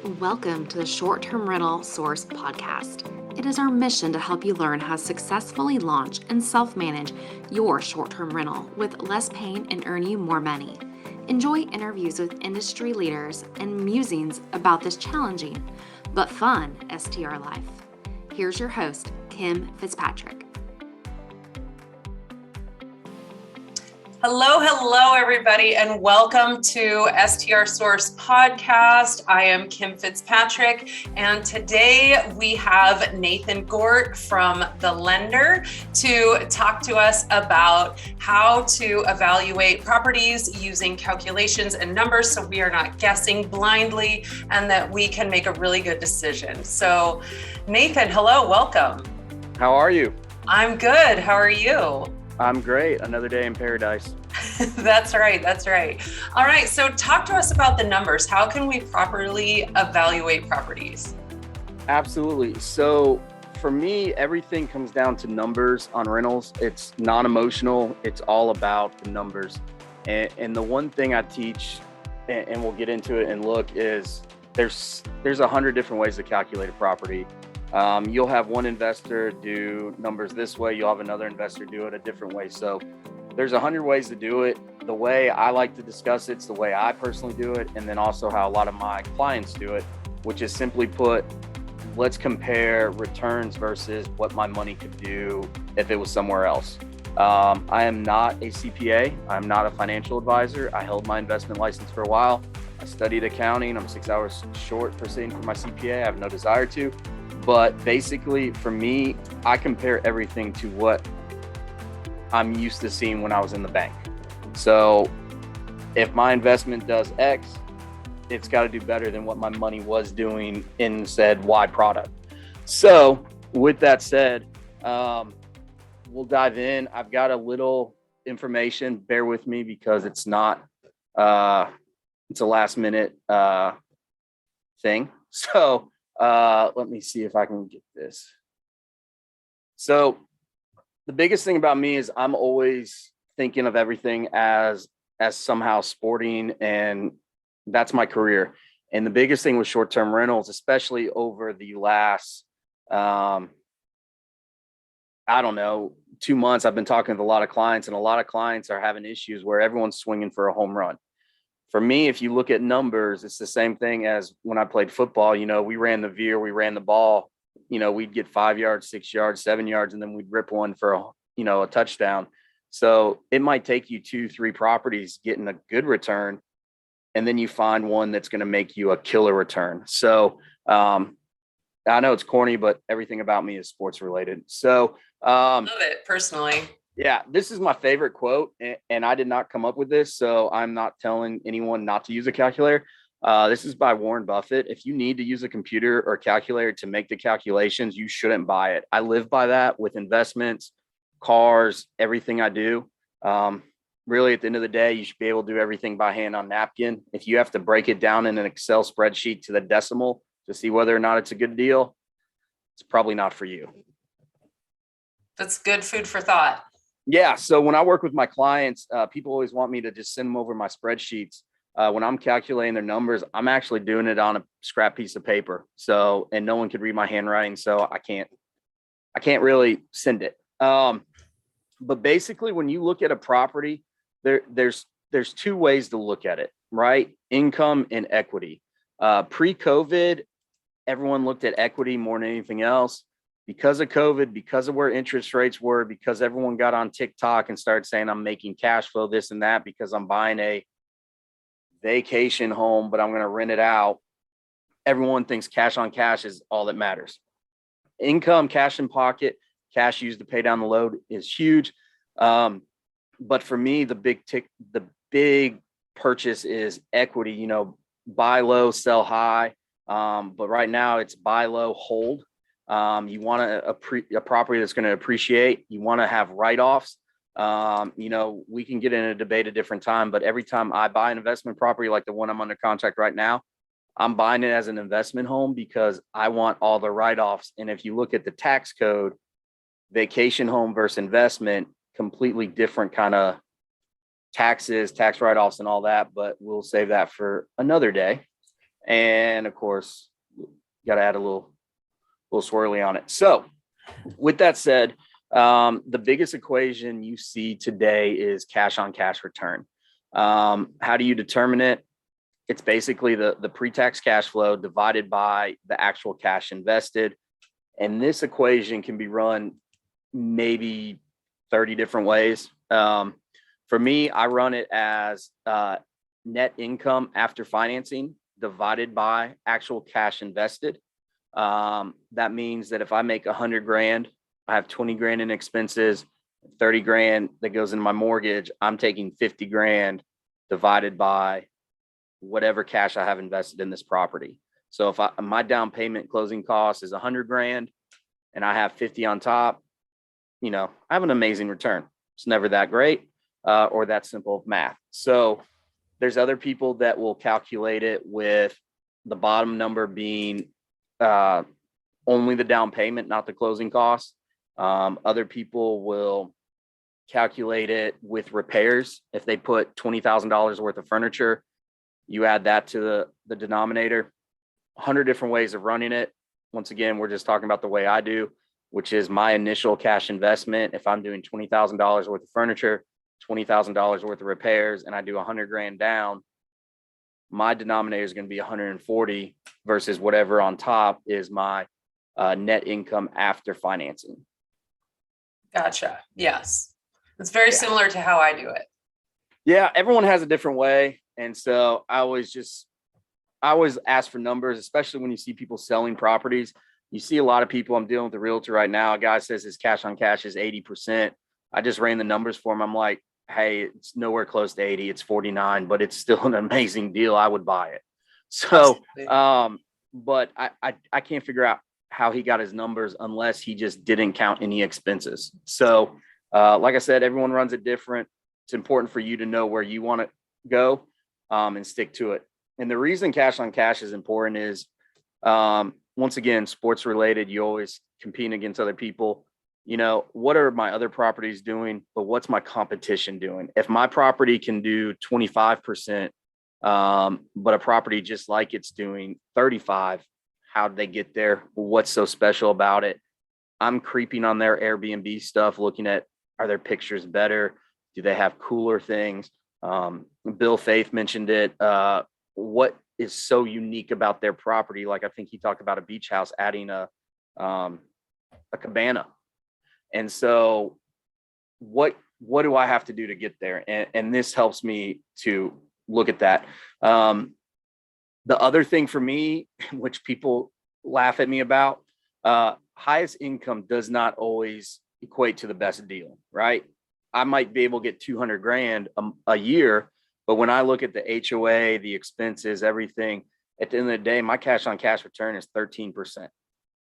Welcome to the Short-Term Rental Source podcast. It is our mission to help you learn how to successfully launch and self-manage your short-term rental with less pain and earn you more money. Enjoy interviews with industry leaders and musings about this challenging but fun STR life. Here's your host, Kim Fitzpatrick. Hello, everybody, and welcome to STR Source Podcast. I am Kim Fitzpatrick, and today we have Nathan Gort from TheLender to talk to us about how to evaluate properties using calculations and numbers so we are not guessing blindly and that we can make a really good decision. So, Nathan, hello, welcome. How are you? I'm good. How are you? I'm great. Another day in paradise. That's right. All right. So talk to us about the numbers. How can we properly evaluate properties? Absolutely. So for me, everything comes down to numbers on rentals. It's non-emotional. It's all about the numbers. And the one thing I teach, and we'll get into it and look, is there's 100 different ways to calculate a property. You'll have one investor do numbers this way. You'll have another investor do it a different way. So there's 100 ways to do it. The way I like to discuss it's the way I personally do it, and then also how a lot of my clients do it, which is simply put, let's compare returns versus what my money could do if it was somewhere else. I am not a CPA. I'm not a financial advisor. I held my investment license for a while. I studied accounting. I'm 6 hours short for sitting for my CPA. I have no desire to. But basically, for me, I compare everything to what I'm used to seeing when I was in the bank. So if my investment does X, it's got to do better than what my money was doing in said Y product. So with that said, we'll dive in. I've got a little information. Bear with me because it's not, it's a last minute thing. So let me see if I can get this. So the biggest thing about me is I'm always thinking of everything as somehow sporting, and that's my career. And the biggest thing with short-term rentals, especially over the last, I don't know, 2 months, I've been talking with a lot of clients, and a lot of clients are having issues where everyone's swinging for a home run. For me, if you look at numbers, it's the same thing as when I played football. You know, we ran the veer, we ran the ball. You know, we'd get 5 yards, 6 yards, 7 yards, and then we'd rip one for a touchdown. So it might take you 2-3 properties getting a good return, and then you find one that's going to make you a killer return. So I know it's corny, but everything about me is sports related. So love it personally. Yeah, this is my favorite quote, and I did not come up with this, so I'm not telling anyone not to use a calculator. This is by Warren Buffett. If you need to use a computer or calculator to make the calculations, you shouldn't buy it. I live by that with investments, cars, everything I do. Really, at the end of the day, you should be able to do everything by hand on napkin. If you have to break it down in an Excel spreadsheet to the decimal to see whether or not it's a good deal, it's probably not for you. That's good food for thought. Yeah. So when I work with my clients, people always want me to just send them over my spreadsheets. When I'm calculating their numbers, I'm actually doing it on a scrap piece of paper. So, and no one could read my handwriting, so I can't really send it. But basically, when you look at a property, there's 2 ways to look at it, right? Income and equity. Pre-COVID, everyone looked at equity more than anything else. Because of COVID, because of where interest rates were, because everyone got on TikTok and started saying I'm making cash flow, this and that, because I'm buying a vacation home, but I'm going to rent it out. Everyone thinks cash on cash is all that matters. Income, cash in pocket, cash used to pay down the load is huge. But for me, the big purchase is equity, buy low, sell high. But right now it's buy low, hold. You want a property that's going to appreciate. You want to have write-offs. We can get in a debate a different time, but every time I buy an investment property like the one I'm under contract right now, I'm buying it as an investment home because I want all the write-offs. And if you look at the tax code, vacation home versus investment, completely different kind of taxes, tax write-offs and all that, but we'll save that for another day. And of course, got to add a little swirly on it. So with that said, the biggest equation you see today is cash on cash return. How do you determine it? It's basically the pre-tax cash flow divided by the actual cash invested. And this equation can be run maybe 30 different ways. For me, I run it as net income after financing divided by actual cash invested. That means that if I make 100 grand, I have 20 grand in expenses, 30 grand that goes in my mortgage. I'm taking 50 grand divided by whatever cash I have invested in this property. So if my down payment closing cost is 100 grand and I have 50 on top, I have an amazing return. It's never that great or that simple of math. So there's other people that will calculate it with the bottom number being only the down payment, not the closing costs. Other people will calculate it with repairs. If they put $20,000 worth of furniture, you add that to the denominator. 100 different ways of running it. Once again, we're just talking about the way I do, which is my initial cash investment. If I'm doing $20,000 worth of furniture, $20,000 worth of repairs, and I do 100 grand down, my denominator is going to be 140 versus whatever on top is my net income after financing. Gotcha. Yes. It's very similar to how I do it. Yeah, everyone has a different way. And so I always ask for numbers, especially when you see people selling properties. You see a lot of people. I'm dealing with a realtor right now. A guy says his cash on cash is 80%. I just ran the numbers for him. I'm like, hey, it's nowhere close to 80. It's 49, but it's still an amazing deal. I would buy it. So, but I can't figure out how he got his numbers unless he just didn't count any expenses. So, like I said, everyone runs it different. It's important for you to know where you want to go and stick to it. And the reason cash on cash is important is, once again, sports related, you always compete against other people. What are my other properties doing, but what's my competition doing? If my property can do 25%, but a property just like it's doing 35, how did they get there? What's so special about it? I'm creeping on their Airbnb stuff, looking at, are their pictures better? Do they have cooler things? Bill Faith mentioned it. What is so unique about their property? Like, I think he talked about a beach house adding a cabana. And so what do I have to do to get there? And this helps me to look at that. The other thing for me, which people laugh at me about, highest income does not always equate to the best deal, right? I might be able to get 200 grand a year, but when I look at the HOA, the expenses, everything, at the end of the day, my cash on cash return is 13%.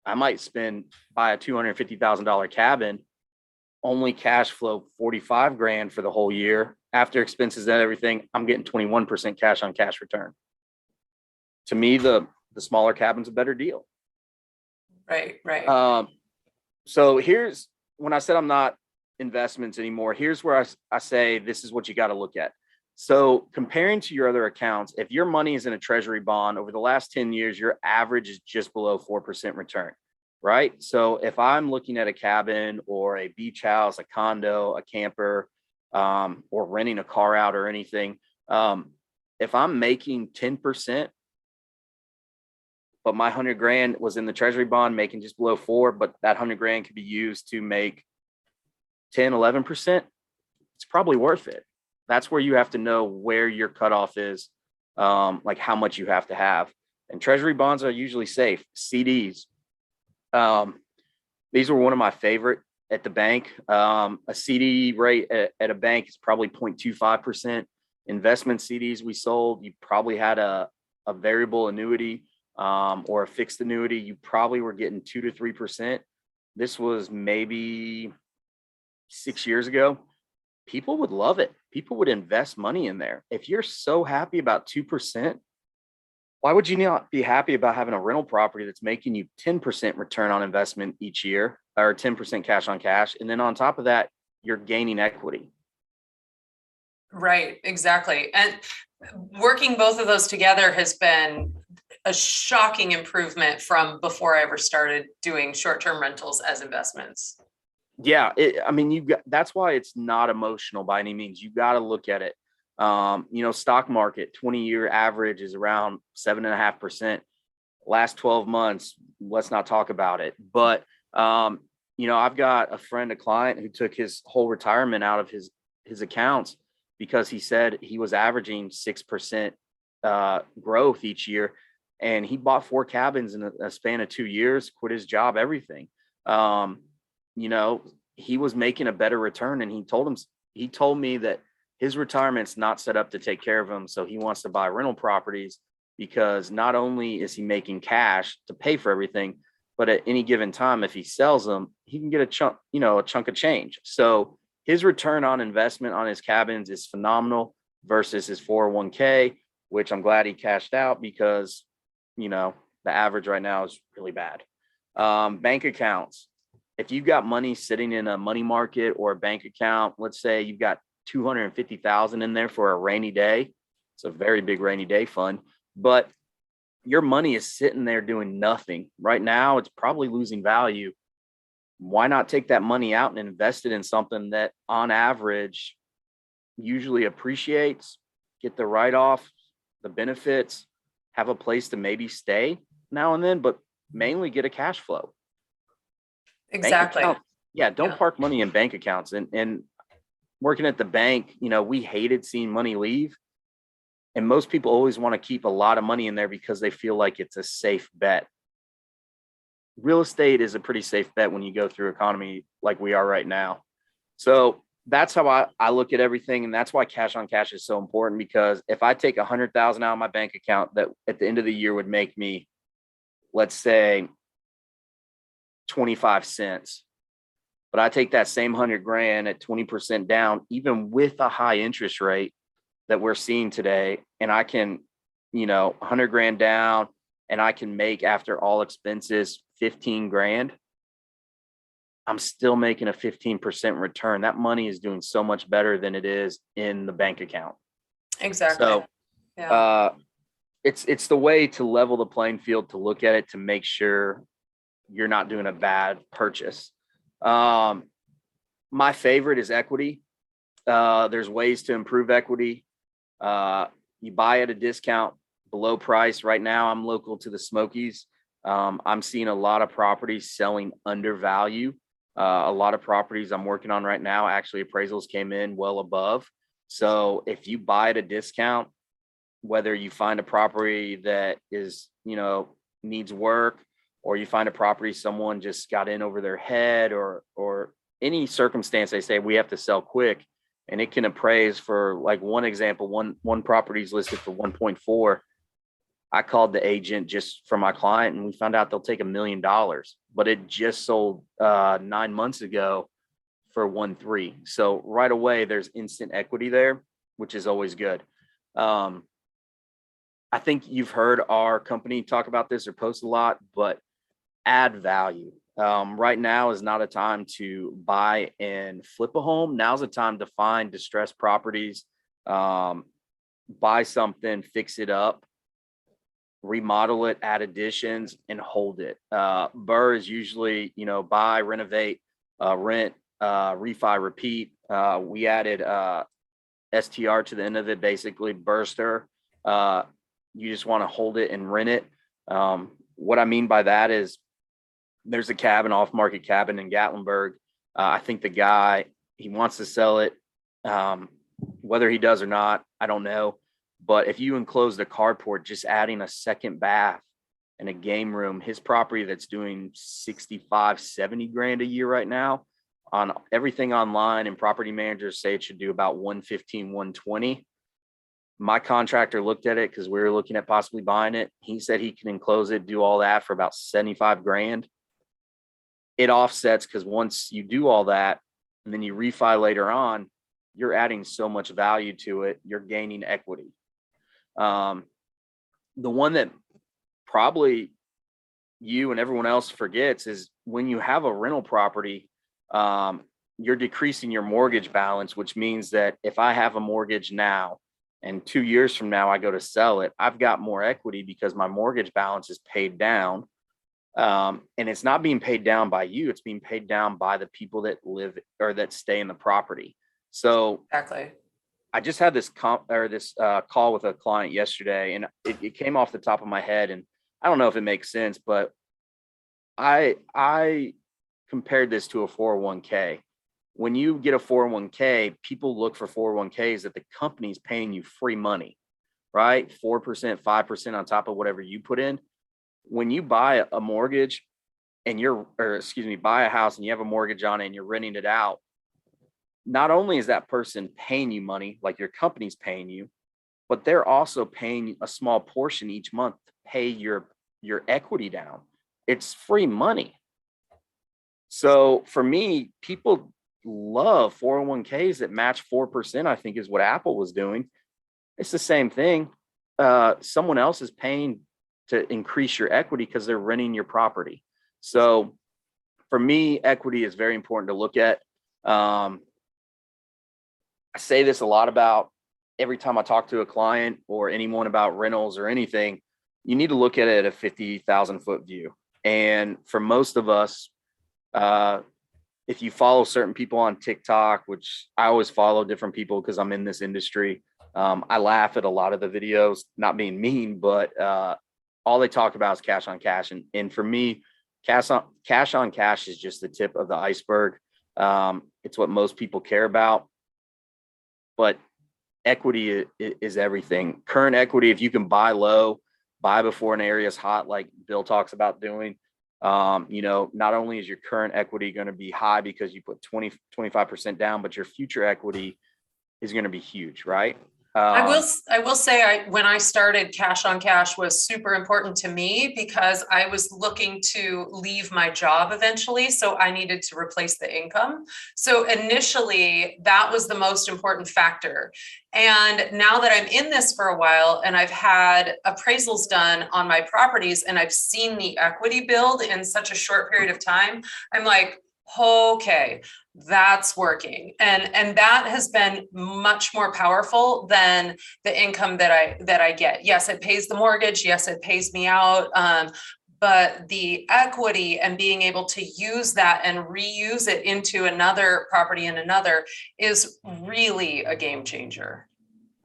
I might buy a $250,000 cabin, only cash flow 45 grand for the whole year. After expenses and everything, I'm getting 21% cash on cash return. To me, the smaller cabin's a better deal. Right. So here's when I said I'm not investments anymore. Here's where I say this is what you got to look at. So comparing to your other accounts, if your money is in a treasury bond over the last 10 years, your average is just below 4% return, right? So if I'm looking at a cabin or a beach house, a condo, a camper, or renting a car out or anything, if I'm making 10%, but my 100 grand was in the treasury bond making just below 4, but that 100 grand could be used to make 10, 11%, it's probably worth it. That's where you have to know where your cutoff is, like how much you have to have. And treasury bonds are usually safe. CDs. These were one of my favorite at the bank. A CD rate at a bank is probably 0.25%. Investment CDs we sold, you probably had a variable annuity or a fixed annuity. You probably were getting 2 to 3%. This was maybe 6 years ago. People would love it. People would invest money in there. If you're so happy about 2%, why would you not be happy about having a rental property that's making you 10% return on investment each year or 10% cash on cash? And then on top of that, you're gaining equity. Right, exactly. And working both of those together has been a shocking improvement from before I ever started doing short-term rentals as investments. Yeah, that's why it's not emotional by any means. You got to look at it. Stock market 20-year average is around 7.5%. Last 12 months, let's not talk about it. But I've got a client who took his whole retirement out of his accounts because he said he was averaging 6% growth each year, and he bought 4 cabins in a span of 2 years, quit his job, everything. He was making a better return, and he told me that his retirement's not set up to take care of him. So he wants to buy rental properties because not only is he making cash to pay for everything, but at any given time, if he sells them, he can get a chunk of change. So his return on investment on his cabins is phenomenal versus his 401k, which I'm glad he cashed out because, the average right now is really bad. Bank accounts. If you've got money sitting in a money market or a bank account, let's say you've got 250,000 in there for a rainy day. It's a very big rainy day fund, but your money is sitting there doing nothing. Right now, it's probably losing value. Why not take that money out and invest it in something that on average usually appreciates, get the write-off, the benefits, have a place to maybe stay now and then, but mainly get a cash flow. Exactly. Don't park money in bank accounts. And working at the bank, we hated seeing money leave. And most people always want to keep a lot of money in there because they feel like it's a safe bet. Real estate is a pretty safe bet when you go through economy like we are right now. So that's how I look at everything. And that's why cash on cash is so important, because if I take 100,000 out of my bank account, that at the end of the year would make me, let's say, 25 cents. But I take that same 100 grand at 20% down, even with a high interest rate that we're seeing today. And I can, 100 grand down, and I can make, after all expenses, 15 grand. I'm still making a 15% return. That money is doing so much better than it is in the bank account. Exactly. So it's the way to level the playing field, to look at it, to make sure you're not doing a bad purchase. My favorite is equity. There's ways to improve equity. You buy at a discount below price. Right now, I'm local to the Smokies. I'm seeing a lot of properties selling under value. A lot of properties I'm working on right now, actually appraisals came in well above. So if you buy at a discount, whether you find a property that is, needs work, or you find a property someone just got in over their head, or any circumstance, they say we have to sell quick, and it can appraise for, like, one example, one property is listed for 1.4. I called the agent just for my client, and we found out they'll take $1 million, but it just sold 9 months ago for 1.3. So right away, there's instant equity there, which is always good. I think you've heard our company talk about this or post a lot, but add value. Right now is not a time to buy and flip a home. Now's the time to find distressed properties, buy something, fix it up, remodel it, add additions, and hold it. BRRRR is usually, buy, renovate, rent, refi, repeat. We added STR to the end of it, basically burster. You just want to hold it and rent it. What I mean by that is, there's a cabin, off-market cabin in Gatlinburg. I think the guy, he wants to sell it. Whether he does or not, I don't know. But if you enclose the carport, just adding a second bath and a game room, his property that's doing 65, 70 grand a year right now, on everything online, and property managers say it should do about 115, 120. My contractor looked at it because we were looking at possibly buying it. He said he can enclose it, do all that for about 75 grand. It offsets, because once you do all that and then you refi later on, you're adding so much value to it. You're gaining equity. The one that probably you and everyone else forgets is, when you have a rental property, you're decreasing your mortgage balance, which means that if I have a mortgage now and 2 years from now I go to sell it, I've got more equity because my mortgage balance is paid down. And it's not being paid down by you, it's being paid down by the people that live or that stay in the property. So Exactly. I just had this call with a client yesterday, and it came off the top of my head, and I don't know if it makes sense, but I compared this to a 401k. When you get a 401k, people look for 401ks that the company's paying you free money, right? 4%, 5% on top of whatever you put in. When you buy a mortgage and buy a house and you have a mortgage on it and you're renting it out, not only is that person paying you money, like your company's paying you, but they're also paying a small portion each month to pay your equity down. It's free money. So for me, people love 401ks that match 4%, I think is what Apple was doing. It's the same thing. Someone else is paying to increase your equity because they're renting your property. So for me, equity is very important to look at. I say this a lot about every time I talk to a client or anyone about rentals or anything. You need to look at it at a 50,000 foot view. And for most of us, if you follow certain people on TikTok, which I always follow different people because I'm in this industry, I laugh at a lot of the videos, not being mean, but all they talk about is cash on cash. And for me, cash on cash is just the tip of the iceberg. It's what most people care about. But equity is everything. Current equity, if you can buy low, buy before an area is hot, like Bill talks about doing, not only is your current equity going to be high because you put 25% down, but your future equity is going to be huge, right? I will say when I started, cash on cash was super important to me because I was looking to leave my job eventually. So I needed to replace the income. So initially that was the most important factor. And now that I'm in this for a while and I've had appraisals done on my properties and I've seen the equity build in such a short period of time, I'm like, okay, that's working. And that has been much more powerful than the income that I get. Yes, it pays the mortgage. Yes, it pays me out. But the equity and being able to use that and reuse it into another property and another is really a game changer.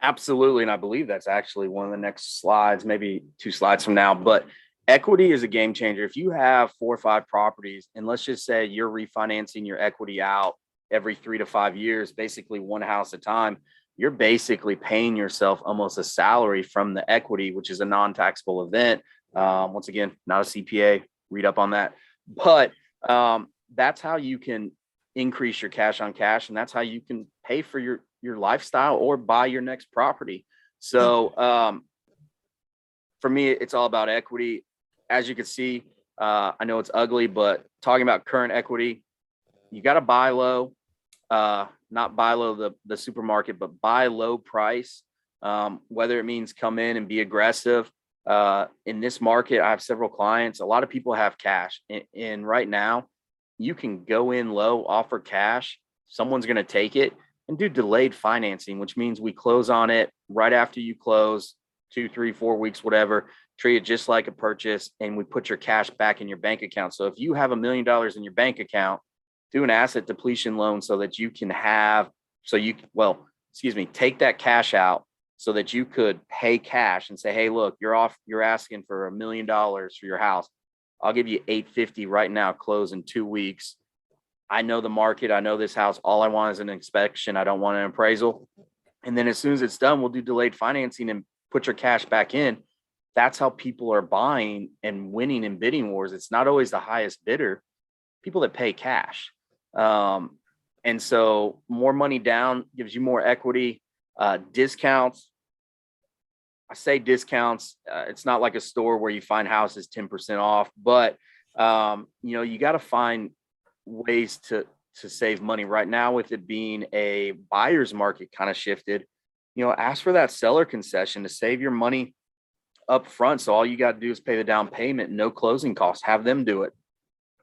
Absolutely. And I believe that's actually one of the next slides, maybe 2 slides from now. But equity is a game changer. If you have 4 or 5 properties, and let's just say you're refinancing your equity out every 3 to 5 years, basically one house at a time, you're basically paying yourself almost a salary from the equity, which is a non-taxable event. Once again, not a CPA, read up on that. But that's how you can increase your cash on cash, and that's how you can pay for your lifestyle or buy your next property. So for me, it's all about equity. As you can see, I know it's ugly, but talking about current equity, you got to buy low, not buy low the supermarket, but buy low price. Whether it means come in and be aggressive. In this market, I have several clients. A lot of people have cash, and right now, you can go in low, offer cash. Someone's going to take it and do delayed financing, which means we close on it right after you close, 2, 3, 4 weeks, whatever. Treat it just like a purchase, and we put your cash back in your bank account. So if you have $1 million in your bank account, do an asset depletion loan so that you can take that cash out so that you could pay cash and say, hey, look, you're asking for $1 million for your house. I'll give you $850 right now, close in 2 weeks. I know the market. I know this house. All I want is an inspection. I don't want an appraisal. And then as soon as it's done, we'll do delayed financing and put your cash back in. That's how people are buying and winning in bidding wars. It's not always the highest bidder, people that pay cash. And so more money down gives you more equity. Discounts. I say discounts. It's not like a store where you find houses 10% off, but you got to find ways to save money. Right now, with it being a buyer's market kind of shifted, ask for that seller concession to save your money up front. So all you got to do is pay the down payment, no closing costs, have them do it.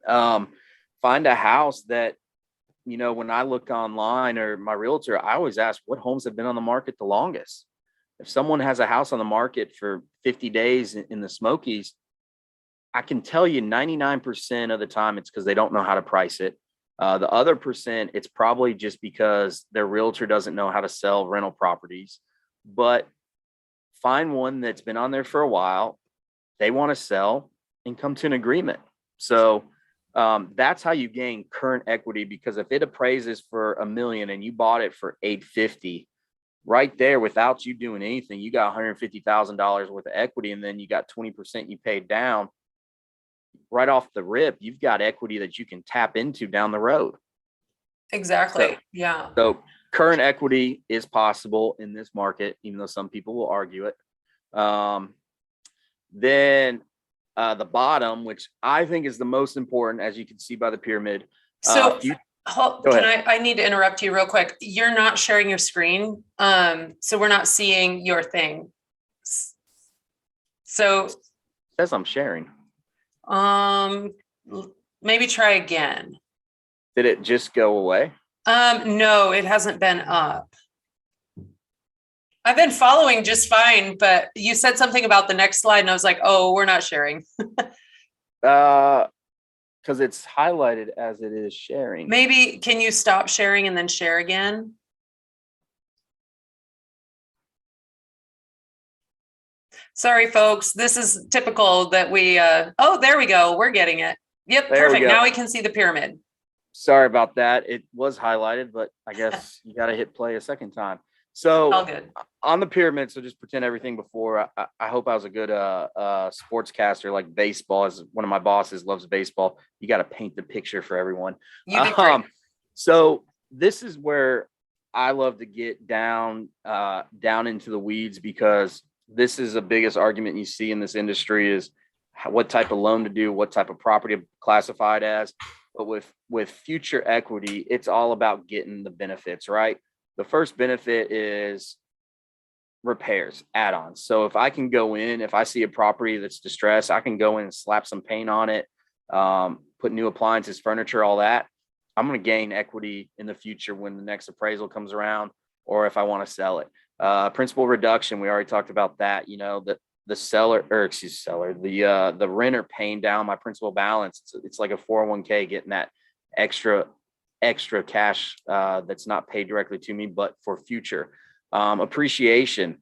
Find a house that, when I look online or my realtor, I always ask what homes have been on the market the longest. If someone has a house on the market for 50 days in the Smokies, I can tell you 99% of the time it's because they don't know how to price it. The other percent, it's probably just because their realtor doesn't know how to sell rental properties. But find one that's been on there for a while, they want to sell, and come to an agreement. So that's how you gain current equity, because if it appraises for $1 million and you bought it for $850, right there, without you doing anything, you got $150,000 worth of equity, and then you got 20% you paid down. Right off the rip, you've got equity that you can tap into down the road. Exactly. Yeah. So current equity is possible in this market, even though some people will argue it. Then the bottom, which I think is the most important, as you can see by the pyramid. So I need to interrupt you real quick. You're not sharing your screen. So we're not seeing your thing. So it says I'm sharing. Maybe try again. Did it just go away? No, it hasn't been up. I've been following just fine, but you said something about the next slide and I was like, oh, we're not sharing. Because it's highlighted as it is sharing. Maybe can you stop sharing and then share again? Sorry, folks. This is typical that we, oh, there we go. We're getting it. Yep, There perfect. Now we can see the pyramid. Sorry about that. It was highlighted, but I guess you got to hit play a second time. So all good. On the pyramid, so just pretend everything before. I hope I was a good sportscaster, like baseball. As one of my bosses loves baseball, you got to paint the picture for everyone. You did great. So this is where I love to get down into the weeds, because this is the biggest argument you see in this industry is what type of loan to do, what type of property classified as. But with future equity, it's all about getting the benefits, right? The first benefit is repairs, add-ons. So if I can go in, if I see a property that's distressed, I can go in and slap some paint on it, put new appliances, furniture, all that. I'm going to gain equity in the future when the next appraisal comes around, or if I want to sell it. Principal reduction, we already talked about that. You know, the renter paying down my principal balance. It's like a 401k, getting that extra cash that's not paid directly to me, but for future. Appreciation,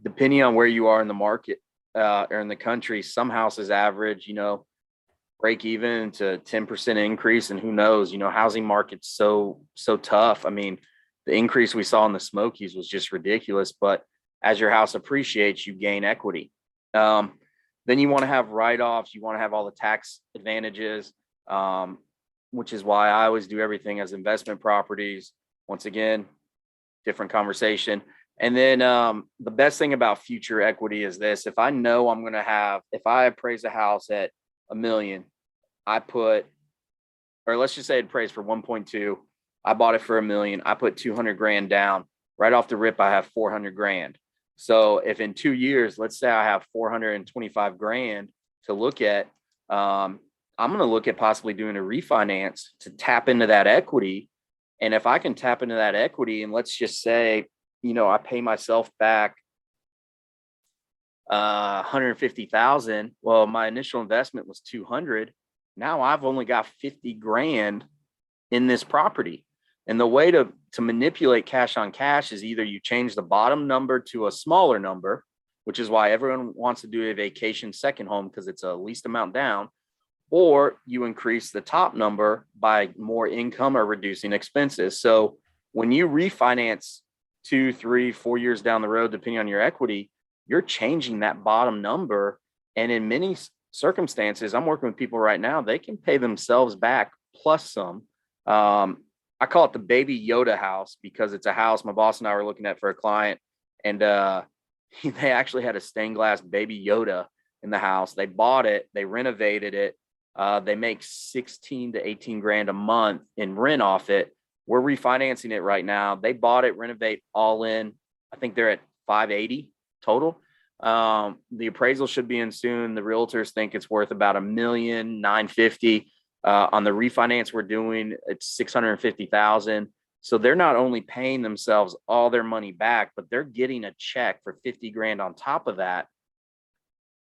depending on where you are in the market or in the country, some houses average, break even to 10% increase, and who knows, housing market's so tough. I mean, the increase we saw in the Smokies was just ridiculous, but as your house appreciates, you gain equity. Then you want to have write-offs. You want to have all the tax advantages, which is why I always do everything as investment properties. Once again, different conversation. And then the best thing about future equity is this. If I know if I appraise a house at $1 million, or let's just say it appraised for 1.2, I bought it for $1 million. I put 200 grand down. Right off the rip, I have 400 grand. So if in 2 years, let's say I have 425 grand to look at, I'm going to look at possibly doing a refinance to tap into that equity. And if I can tap into that equity, and let's just say, I pay myself back 150,000. Well, my initial investment was 200. Now I've only got 50 grand in this property. And the way to manipulate cash on cash is either you change the bottom number to a smaller number, which is why everyone wants to do a vacation second home, because it's a least amount down, or you increase the top number by more income or reducing expenses. So when you refinance 2, 3, 4 years down the road, depending on your equity, you're changing that bottom number. And in many circumstances, I'm working with people right now, they can pay themselves back plus some. I call it the baby Yoda house, because it's a house my boss and I were looking at for a client, and they actually had a stained glass baby Yoda in the house. They bought it, they renovated it. They make 16 to 18 grand a month in rent off it. We're refinancing it right now. They bought it, renovate all in. I think they're at 580 total. The appraisal should be in soon. The realtors think it's worth about $1,950,000. On the refinance we're doing, it's $650,000. So they're not only paying themselves all their money back, but they're getting a check for 50 grand on top of that.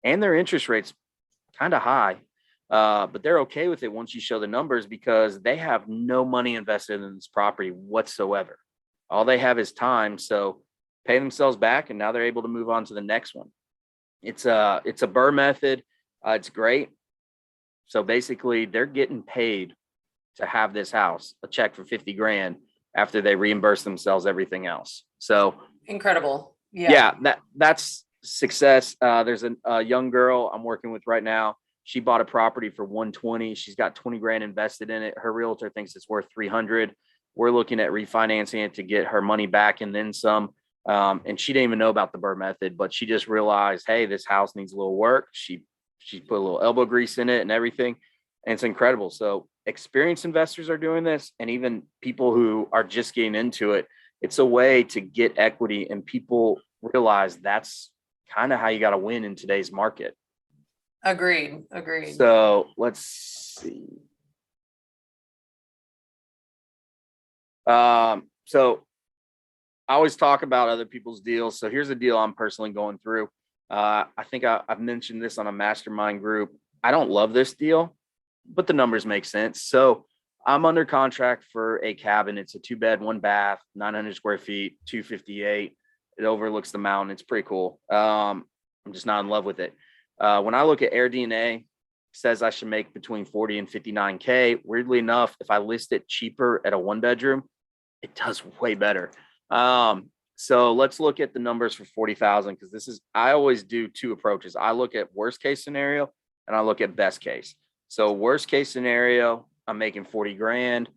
And their interest rate's kind of high. But they're okay with it once you show the numbers, because they have no money invested in this property whatsoever. All they have is time. So pay themselves back, and now they're able to move on to the next one. It's a BRRRR method. It's great. So basically they're getting paid to have this house, a check for 50 grand, after they reimburse themselves everything else. So incredible. Yeah, that's success. There's a young girl I'm working with right now. She bought a property for 120. She's got 20 grand invested in it. Her realtor thinks it's worth 300. We're looking at refinancing it to get her money back and then some. And she didn't even know about the BRRRR method, but she just realized, hey, this house needs a little work. She put a little elbow grease in it and everything. And it's incredible. So experienced investors are doing this, and even people who are just getting into it. It's a way to get equity, and people realize that's kind of how you got to win in today's market. Agreed. So let's see. So I always talk about other people's deals. So here's a deal I'm personally going through. I think I've mentioned this on a mastermind group. I don't love this deal, but the numbers make sense. So I'm under contract for a cabin. It's a 2-bed, 1-bath, 900 square feet, 258. It overlooks the mountain. It's pretty cool. I'm just not in love with it. When I look at AirDNA, it says I should make between 40 and 59K. Weirdly enough, if I list it cheaper at a 1-bedroom, it does way better. So let's look at the numbers for 40,000, because I always do 2 approaches. I look at worst case scenario and I look at best case. So worst case scenario, I'm making 40 grand.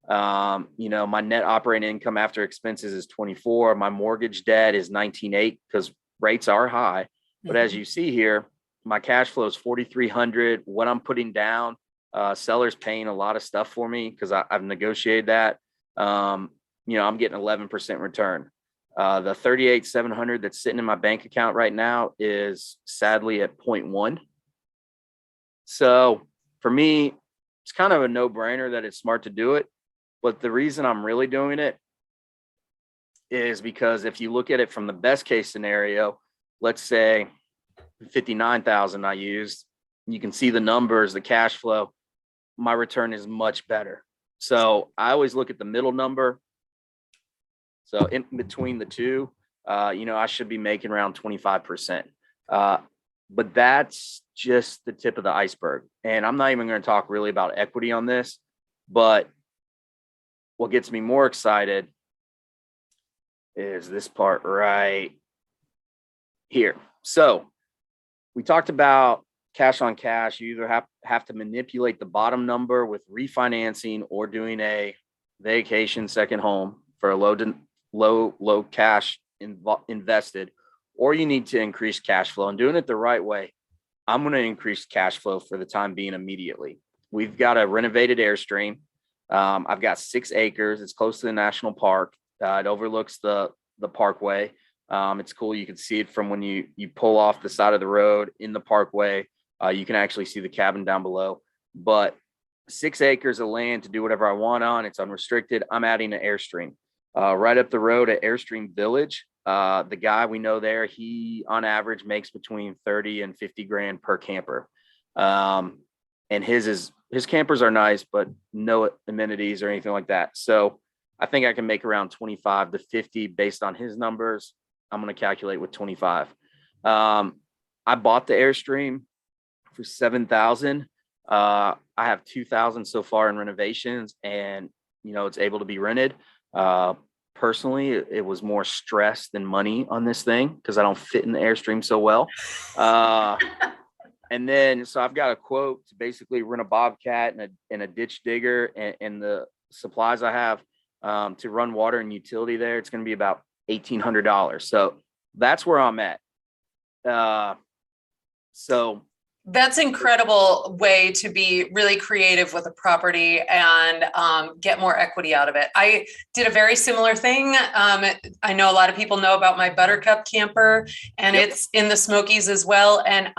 My net operating income after expenses is 24. My mortgage debt is 19.8 because rates are high. But as you see here, my cash flow is 4,300. What I'm putting down, seller's paying a lot of stuff for me because I've negotiated that. I'm getting 11% return. The 38,700 that's sitting in my bank account right now is sadly at 0.1. So for me, it's kind of a no-brainer that it's smart to do it. But the reason I'm really doing it is because if you look at it from the best case scenario, let's say 59,000 I used, you can see the numbers, the cash flow, my return is much better. So I always look at the middle number. So in between the two, I should be making around 25%. But that's just the tip of the iceberg. And I'm not even going to talk really about equity on this, but what gets me more excited is this part right here. So we talked about cash on cash. You either have to manipulate the bottom number with refinancing or doing a vacation second home for a low cash invested, or you need to increase cash flow. And doing it the right way, I'm going to increase cash flow for the time being immediately. We've got a renovated Airstream. I've got 6 acres. It's close to the national park. It overlooks the parkway. It's cool. You can see it from when you pull off the side of the road in the parkway. You can actually see the cabin down below. But 6 acres of land to do whatever I want on. It's unrestricted. I'm adding an Airstream. Right up the road at Airstream Village, the guy we know there, he on average makes between 30 and 50 grand per camper. And his campers are nice, but no amenities or anything like that. So I think I can make around 25 to 50 based on his numbers. I'm going to calculate with 25. I bought the Airstream for 7,000. I have 2,000 so far in renovations, and it's able to be rented. Personally, it was more stress than money on this thing because I don't fit in the Airstream so well. And then, so I've got a quote to basically rent a Bobcat and a ditch digger and the supplies I have to run water and utility there. It's going to be about $1,800. So that's where I'm at. So that's an incredible way to be really creative with a property and get more equity out of it. I did a very similar thing. I know a lot of people know about my Buttercup camper, and It's in the Smokies as well. And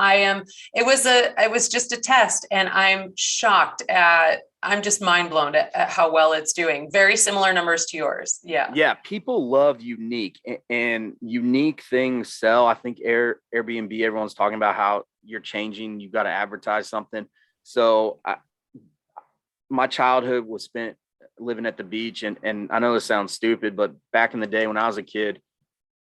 it was just a test, and I'm shocked at I'm just mind blown at how well it's doing. Very similar numbers to yours. Yeah. Yeah. People love unique, and unique things sell. I think Airbnb, everyone's talking about how you're changing. You got to advertise something. So my childhood was spent living at the beach. And I know this sounds stupid, but back in the day when I was a kid,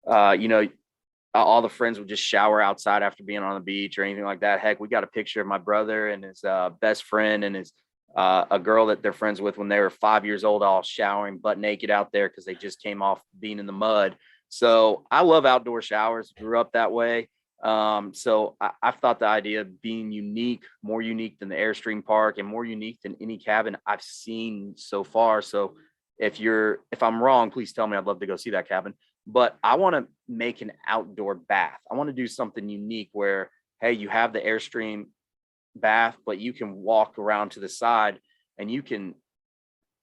all the friends would just shower outside after being on the beach or anything like that. Heck, we got a picture of my brother and his best friend and his a girl that they're friends with when they were 5 years old, all showering butt naked out there because they just came off being in the mud. So I love outdoor showers, grew up that way. So I've thought the idea of being unique, more unique than the Airstream Park and more unique than any cabin I've seen so far. So if I'm wrong, please tell me. I'd love to go see that cabin. But I want to make an outdoor bath. I want to do something unique where, hey, you have the Airstream bath, but you can walk around to the side and you can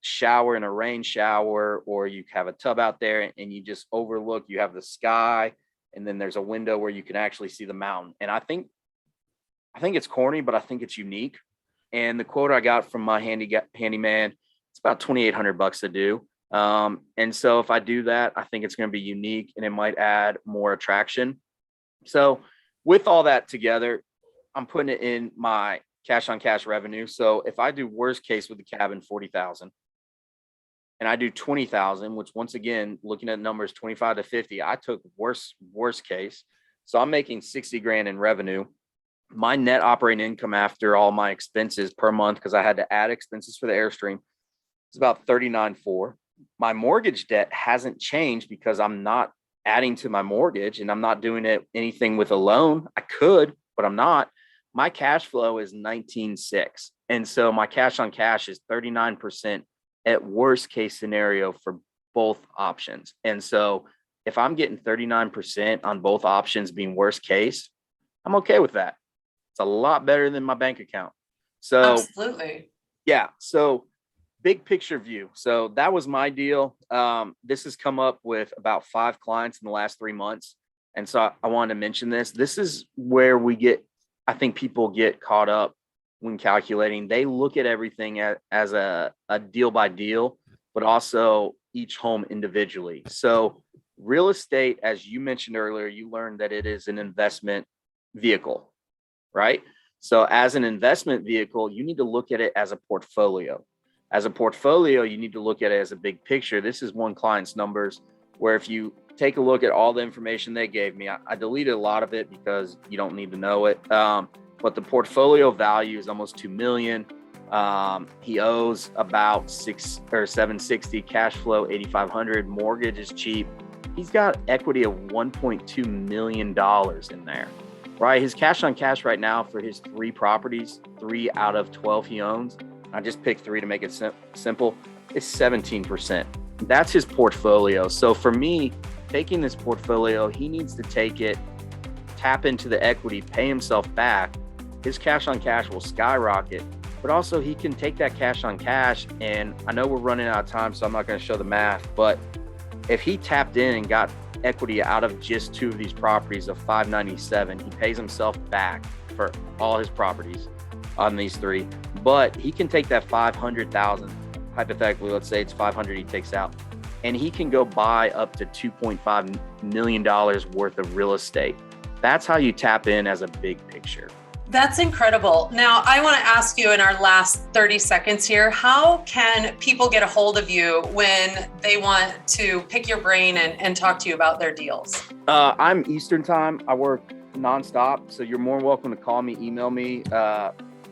shower in a rain shower, or you have a tub out there and you just overlook, you have the sky, and then there's a window where you can actually see the mountain. And I think it's corny, but I think it's unique. And the quote I got from my handyman, it's about $2,800 to do. And so if I do that, I think it's going to be unique and it might add more attraction. So with all that together, I'm putting it in my cash on cash revenue. So if I do worst case with the cabin, 40,000, and I do 20,000, which once again, looking at numbers 25 to 50, I took worst case. So I'm making 60 grand in revenue. My net operating income after all my expenses per month, because I had to add expenses for the Airstream, it's about 39.4. My mortgage debt hasn't changed because I'm not adding to my mortgage and I'm not doing anything with a loan. I could, but I'm not. My cash flow is 19.6. And so my cash on cash is 39% at worst case scenario for both options. And so if I'm getting 39% on both options being worst case, I'm okay with that. It's a lot better than my bank account. So absolutely. Yeah. So big picture view. So that was my deal. This has come up with about 5 clients in the last 3 months. And so I wanted to mention this. This is where I think people get caught up when calculating. They look at everything as a deal by deal, but also each home individually. So real estate, as you mentioned earlier, you learned that it is an investment vehicle, right? So as an investment vehicle, you need to look at it as a portfolio. As a portfolio, you need to look at it as a big picture. This is one client's numbers where if you take a look at all the information they gave me, I deleted a lot of it because you don't need to know it. But the portfolio value is almost $2 million. He owes about 760, cash flow 8,500, mortgage is cheap. He's got equity of $1.2 million in there, right? His cash on cash right now for his 3 properties, 3 out of 12 he owns, I just picked 3 to make it simple, it's 17%. That's his portfolio. So for me, taking this portfolio, he needs to take it, tap into the equity, pay himself back. His cash on cash will skyrocket, but also he can take that cash on cash. And I know we're running out of time, so I'm not going to show the math, but if he tapped in and got equity out of just 2 of these properties of 597, he pays himself back for all his properties on these 3, but he can take that 500,000, hypothetically, let's say it's 500 he takes out, and he can go buy up to $2.5 million worth of real estate. That's how you tap in as a big picture. That's incredible. Now, I want to ask you in our last 30 seconds here, how can people get a hold of you when they want to pick your brain and talk to you about their deals? I'm Eastern time. I work nonstop, so you're more welcome to call me, email me.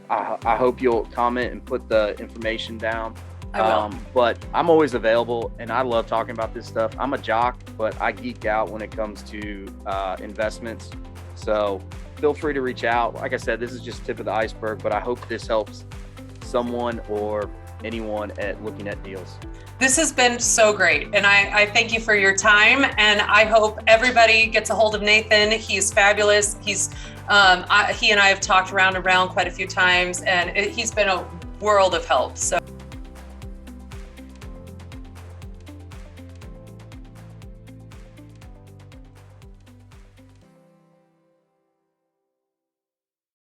I hope you'll comment and put the information down. I will. But I'm always available, and I love talking about this stuff. I'm a jock, but I geek out when it comes to investments. So feel free to reach out. Like I said, this is just tip of the iceberg, but I hope this helps someone or anyone at looking at deals. This has been so great. And I thank you for your time. And I hope everybody gets a hold of Nathan. He's fabulous. He and I have talked around quite a few times, and he's been a world of help. So